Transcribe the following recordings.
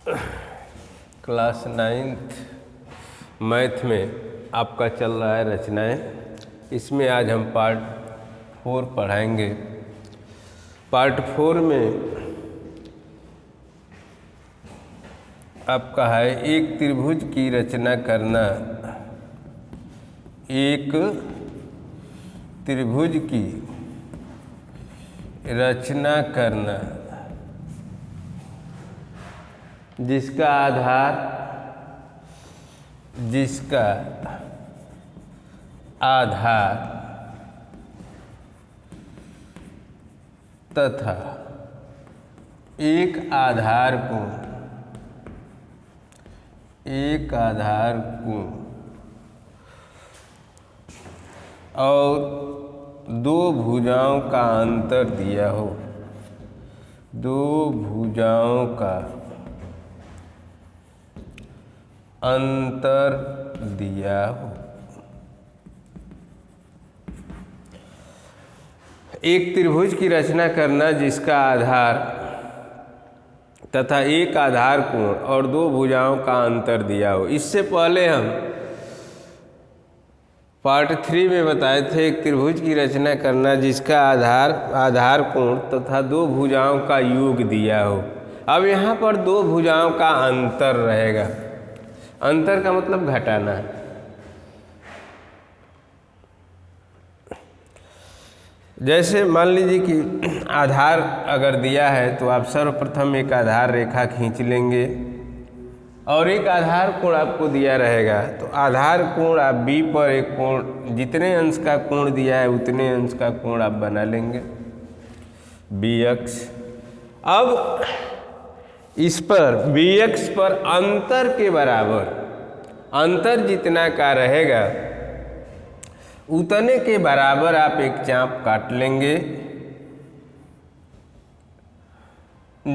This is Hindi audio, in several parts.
क्लास 9th मैथ में आपका चल रहा है रचनाएं। इसमें आज हम पार्ट 4 पढ़ाएंगे। पार्ट 4 में आपका है एक त्रिभुज की रचना करना। एक त्रिभुज की रचना करना जिसका आधार तथा एक आधार कोण और दो भुजाओं का अंतर दिया हो। दो भुजाओं का अंतर दिया हो। एक त्रिभुज की रचना करना जिसका आधार तथा एक आधार कोण और दो भुजाओं का अंतर दिया हो। इससे पहले हम पार्ट 3 में बताए थे एक त्रिभुज की रचना करना जिसका आधार कोण तथा दो भुजाओं का योग दिया हो। अब यहाँ पर दो भुजाओं का अंतर रहेगा। अंतर का मतलब घटाना। जैसे मान लीजिए कि आधार अगर दिया है तो आप सर्वप्रथम एक आधार रेखा खींच लेंगे और एक आधार कोण आपको दिया रहेगा। तो आधार कोण आप बी पर एक कोण जितने अंश का कोण दिया है उतने अंश का कोण आप बना लेंगे बी एक्स। अब इस पर बी एक्स पर अंतर के बराबर अंतर जितना का रहेगा उतने के बराबर आप एक चाप काट लेंगे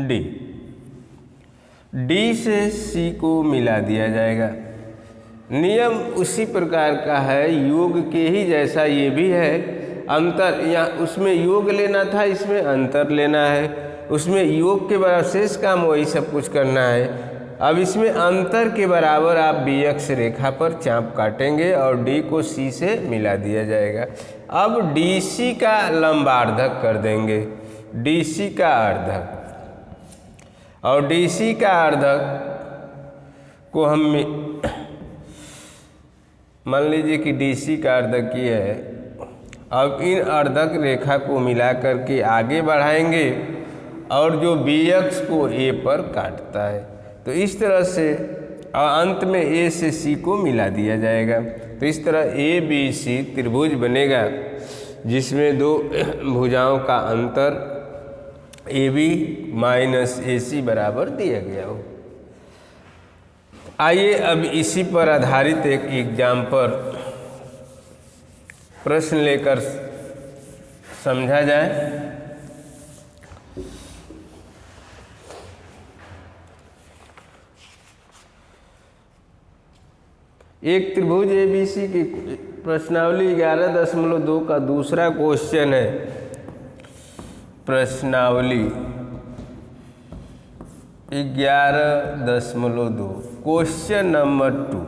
डी। डी से सी को मिला दिया जाएगा। नियम उसी प्रकार का है, योग के ही जैसा ये भी है। अंतर या उसमें योग लेना था, इसमें अंतर लेना है। उसमें योग के बराबर शेष काम वही सब कुछ करना है। अब इसमें अंतर के बराबर आप बी एक्स रेखा पर चाप काटेंगे और डी को सी से मिला दिया जाएगा। अब डी सी का लंबार्धक कर देंगे, डी सी का अर्धक, और डी सी का अर्धक को हम मान लीजिए कि डी सी का अर्धक ये है। अब इन अर्धक रेखा को मिला करके आगे बढ़ाएंगे और जो बी एक्स को ए पर काटता है तो इस तरह से अंत में ए से सी को मिला दिया जाएगा। तो इस तरह ए बी सी त्रिभुज बनेगा जिसमें दो भुजाओं का अंतर ए बी माइनस ए सी बराबर दिया गया हो। आइए अब इसी पर आधारित एक एग्जाम पर प्रश्न लेकर समझा जाए। एक त्रिभुज एबीसी की प्रश्नावली 11.2 का दूसरा क्वेश्चन है। प्रश्नावली 11.2 क्वेश्चन नंबर 2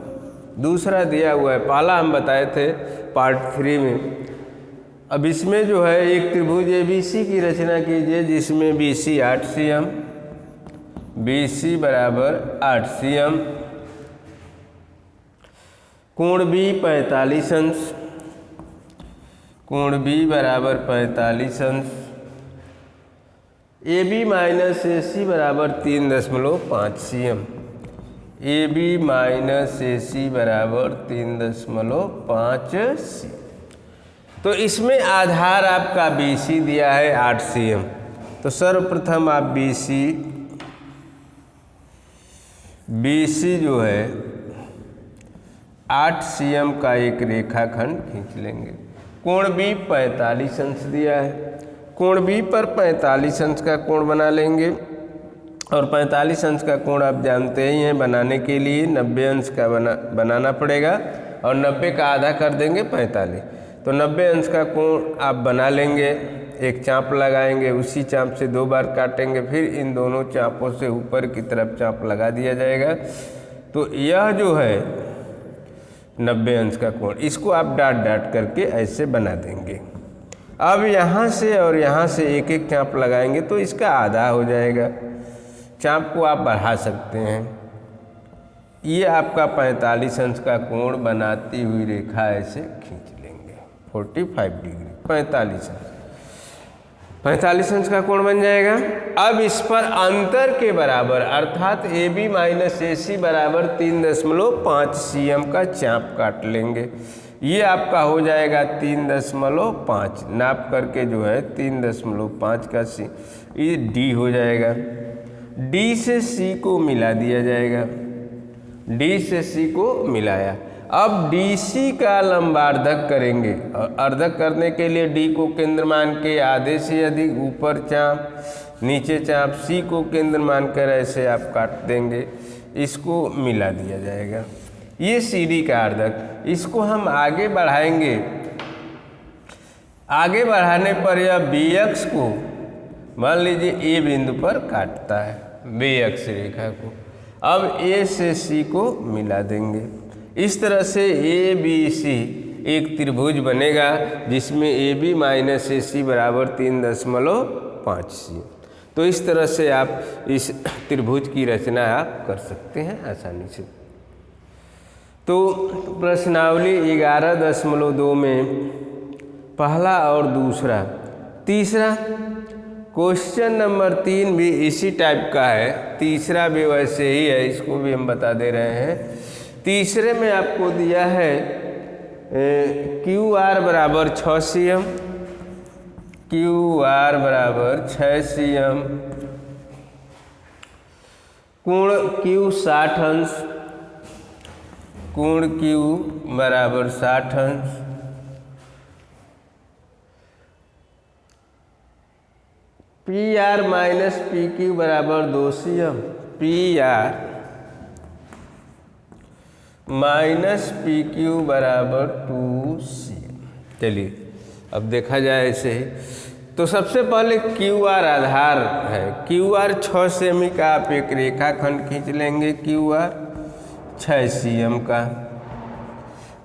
दूसरा दिया हुआ है। पहला हम बताए थे पार्ट 3 में। अब इसमें जो है एक त्रिभुज एबीसी की रचना कीजिए जिसमें बीसी 8 cm, बीसी बराबर 8 cm, कोण बी 45 अंश, कोण बी बराबर 45 अंश, ए बी माइनस ए सी बराबर 3.5 cm, ए बी माइनस ए सी बराबर 3.5 cm। तो इसमें आधार आपका बी सी दिया है 8 cm। तो सर्वप्रथम आप बी सी जो है 8 cm का एक रेखाखंड खींच लेंगे। कोण बी 45 अंश दिया है। कोण बी पर 45 अंश का कोण बना लेंगे और 45 अंश का कोण आप जानते ही हैं। बनाने के लिए 90 अंश का बनाना पड़ेगा और 90 का आधा कर देंगे 45। तो 90 अंश का कोण आप बना लेंगे एक चाप लगाएंगे, उसी चाप से 2 बार काटेंगे, फिर इन दोनों चापों से ऊपर की तरफ चाप लगा दिया जाएगा। तो यह जो है 90 अंश का कोण, इसको आप डाट डाट करके ऐसे बना देंगे। अब यहाँ से और यहाँ से एक एक चाप लगाएंगे तो इसका आधा हो जाएगा। चाप को आप बढ़ा सकते हैं। ये आपका 45 अंश का कोण बनाती हुई रेखा ऐसे खींच लेंगे 45 डिग्री, 45 अंश का कोण बन जाएगा। अब इस पर अंतर के बराबर अर्थात AB माइनस AC बराबर 3.5 cm का चाप काट लेंगे। ये आपका हो जाएगा 3.5, नाप करके जो है 3.5 का C, ये D हो जाएगा। D से C को मिला दिया जाएगा, D से C को मिलाया। अब DC का लंबार्धक करेंगे और अर्धक करने के लिए D को केंद्र मान के आधे से अधिक ऊपर चाप नीचे चाप, C को केंद्र मानकर ऐसे आप काट देंगे, इसको मिला दिया जाएगा। ये CD का अर्धक, इसको हम आगे बढ़ाएंगे। आगे बढ़ाने पर यह BX को मान लीजिए A बिंदु पर काटता है, BX रेखा को। अब A से C को मिला देंगे। इस तरह से ABC एक त्रिभुज बनेगा जिसमें AB माइनस AC बराबर 3.5 cm। तो इस तरह से आप इस त्रिभुज की रचना आप कर सकते हैं आसानी से। तो प्रश्नावली 11.2 में पहला और दूसरा, तीसरा क्वेश्चन नंबर 3 भी इसी टाइप का है, तीसरा भी वैसे ही है, इसको भी हम बता दे रहे हैं। तीसरे में आपको दिया है QR बराबर 6 cm, QR बराबर 6 cm, कोण Q 60 अंश, कोण Q बराबर 60 अंश, PR माइनस PQ बराबर 2 cm, PR माइनस PQ बराबर 2 cm। चलिए अब देखा जाए ऐसे ही, तो सबसे पहले QR आधार है, QR 6 सेमी का आप एक रेखाखंड खींच लेंगे, QR 6 cm का।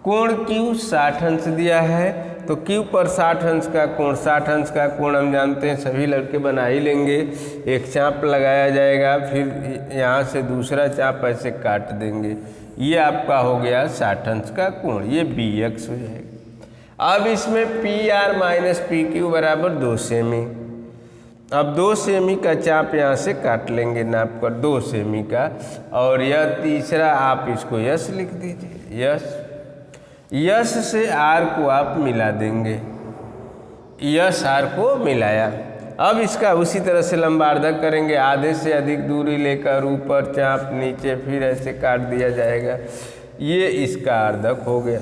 कोण Q 60 अंश दिया है, तो Q पर 60 अंश का कोण, 60 अंश का कोण हम जानते हैं, सभी लड़के बना ही लेंगे। एक चाप लगाया जाएगा, फिर यहाँ से दूसरा चाप ऐसे काट देंगे, ये आपका हो गया 60 अंश का कोण, ये BX हो जाएगा। अब इसमें PR माइनस PQ बराबर 2 सेमी। अब 2 सेमी का चाप यहाँ से काट लेंगे, नाप कर 2 सेमी का, और यह तीसरा आप इसको यश लिख दीजिए, यश। यश से R को आप मिला देंगे, यश R को मिलाया। अब इसका उसी तरह से लंबार्धक करेंगे, आधे से अधिक दूरी लेकर ऊपर चाप नीचे फिर ऐसे काट दिया जाएगा, ये इसका अर्धक हो गया।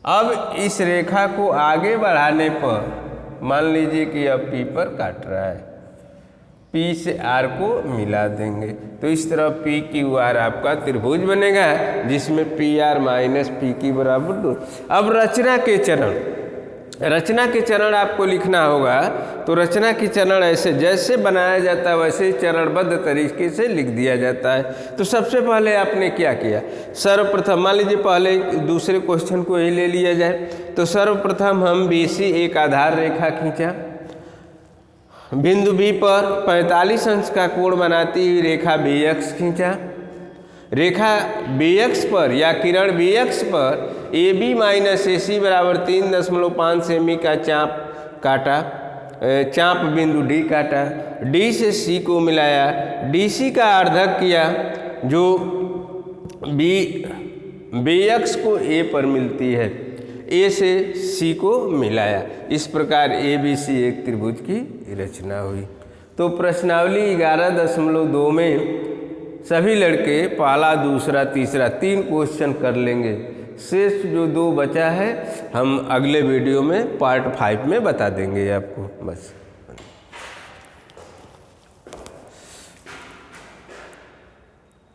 अब इस रेखा को आगे बढ़ाने पर मान लीजिए कि अब P पर काट रहा है, P से R को मिला देंगे, तो इस तरह PQR आपका त्रिभुज बनेगा जिसमें PR माइनस PQ बराबर 2। अब रचना के चरण आपको लिखना होगा, तो रचना के चरण ऐसे जैसे बनाया जाता है वैसे ही चरणबद्ध तरीके से लिख दिया जाता है। तो सबसे पहले आपने क्या किया, सर्वप्रथम मान लीजिए पहले दूसरे क्वेश्चन को ही ले लिया जाए, तो सर्वप्रथम हम BC एक आधार रेखा खींचा, बिंदु B पर 45 अंश का कोण बनाती हुई रेखा BX खींचा, रेखा BX पर या किरण BX पर AB माइनस AC बराबर 3.5 सेमी का चाप काटा, चाप बिंदु D काटा, D से C को मिलाया, DC का अर्धक किया जो BX को A पर मिलती है, A से C को मिलाया। इस प्रकार ABC एक त्रिभुज की रचना हुई। तो प्रश्नावली 11.2 में सभी लड़के पहला दूसरा तीसरा 3 क्वेश्चन कर लेंगे, शेष जो 2 बचा है हम अगले वीडियो में पार्ट 5 में बता देंगे आपको। बस।